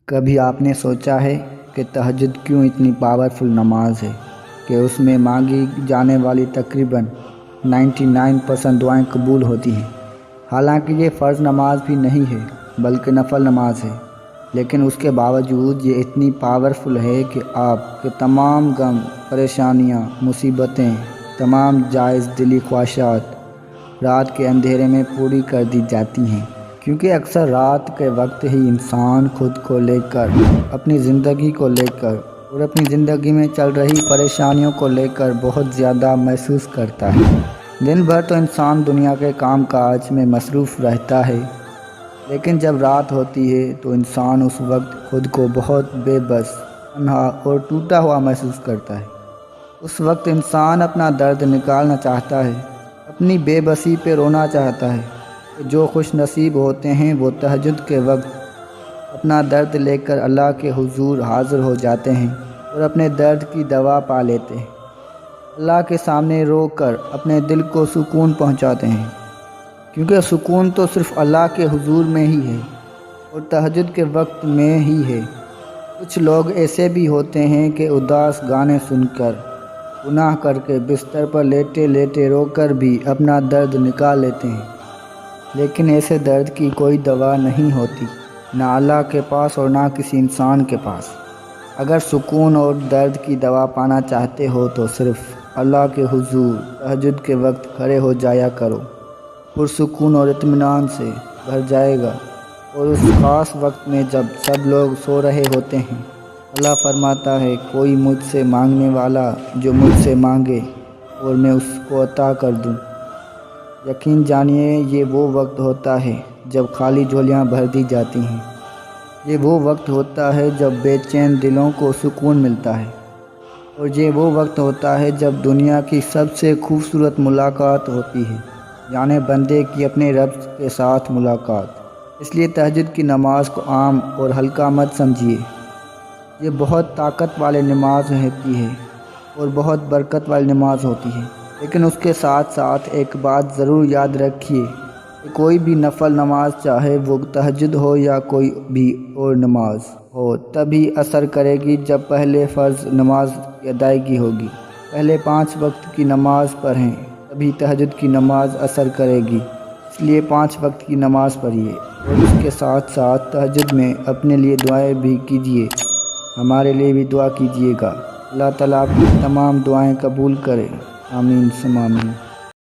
کبھی آپ نے سوچا ہے کہ تہجد کیوں اتنی پاورفل نماز ہے کہ اس میں مانگی جانے والی تقریباً 99% دعائیں قبول ہوتی ہیں؟ حالانکہ یہ فرض نماز بھی نہیں ہے بلکہ نفل نماز ہے، لیکن اس کے باوجود یہ اتنی پاورفل ہے کہ آپ کے تمام غم، پریشانیاں، مصیبتیں، تمام جائز دلی خواہشات رات کے اندھیرے میں پوری کر دی جاتی ہیں، کیونکہ اکثر رات کے وقت ہی انسان خود کو لے کر، اپنی زندگی کو لے کر اور اپنی زندگی میں چل رہی پریشانیوں کو لے کر بہت زیادہ محسوس کرتا ہے۔ دن بھر تو انسان دنیا کے کام کاج میں مصروف رہتا ہے، لیکن جب رات ہوتی ہے تو انسان اس وقت خود کو بہت بے بس، تنہا اور ٹوٹا ہوا محسوس کرتا ہے۔ اس وقت انسان اپنا درد نکالنا چاہتا ہے، اپنی بے بسی پہ رونا چاہتا ہے۔ جو خوش نصیب ہوتے ہیں وہ تہجد کے وقت اپنا درد لے کر اللہ کے حضور حاضر ہو جاتے ہیں اور اپنے درد کی دوا پا لیتے ہیں، اللہ کے سامنے رو کر اپنے دل کو سکون پہنچاتے ہیں، کیونکہ سکون تو صرف اللہ کے حضور میں ہی ہے اور تہجد کے وقت میں ہی ہے۔ کچھ لوگ ایسے بھی ہوتے ہیں کہ اداس گانے سن کر، گناہ کر کے بستر پر لیٹے لیٹے رو کر بھی اپنا درد نکال لیتے ہیں، لیکن ایسے درد کی کوئی دوا نہیں ہوتی، نہ اللہ کے پاس اور نہ کسی انسان کے پاس۔ اگر سکون اور درد کی دوا پانا چاہتے ہو تو صرف اللہ کے حضور تہجد کے وقت کھڑے ہو جایا کرو، پرسکون اور اطمینان سے بھر جائے گا۔ اور اس خاص وقت میں جب سب لوگ سو رہے ہوتے ہیں، اللہ فرماتا ہے، کوئی مجھ سے مانگنے والا جو مجھ سے مانگے اور میں اس کو عطا کر دوں۔ یقین جانیے یہ وہ وقت ہوتا ہے جب خالی جھولیاں بھر دی جاتی ہیں، یہ وہ وقت ہوتا ہے جب بے چین دلوں کو سکون ملتا ہے، اور یہ وہ وقت ہوتا ہے جب دنیا کی سب سے خوبصورت ملاقات ہوتی ہے، یعنی بندے کی اپنے رب کے ساتھ ملاقات۔ اس لیے تہجد کی نماز کو عام اور ہلکا مت سمجھیے، یہ بہت طاقت والی نماز ہوتی ہے اور بہت برکت والی نماز ہوتی ہے، لیکن اس کے ساتھ ساتھ ایک بات ضرور یاد رکھیے کہ کوئی بھی نفل نماز، چاہے وہ تہجد ہو یا کوئی بھی اور نماز ہو، تبھی اثر کرے گی جب پہلے فرض نماز کی ادائیگی ہوگی۔ پہلے 5 وقت کی نماز پڑھیں، تبھی تہجد کی نماز اثر کرے گی۔ اس لیے 5 وقت کی نماز پڑھیے اور اس کے ساتھ ساتھ تہجد میں اپنے لیے دعائیں بھی کیجیے، ہمارے لیے بھی دعا کیجیے گا۔ اللہ تعالیٰ آپ کی تمام دعائیں قبول کرے، آمین ثم آمین۔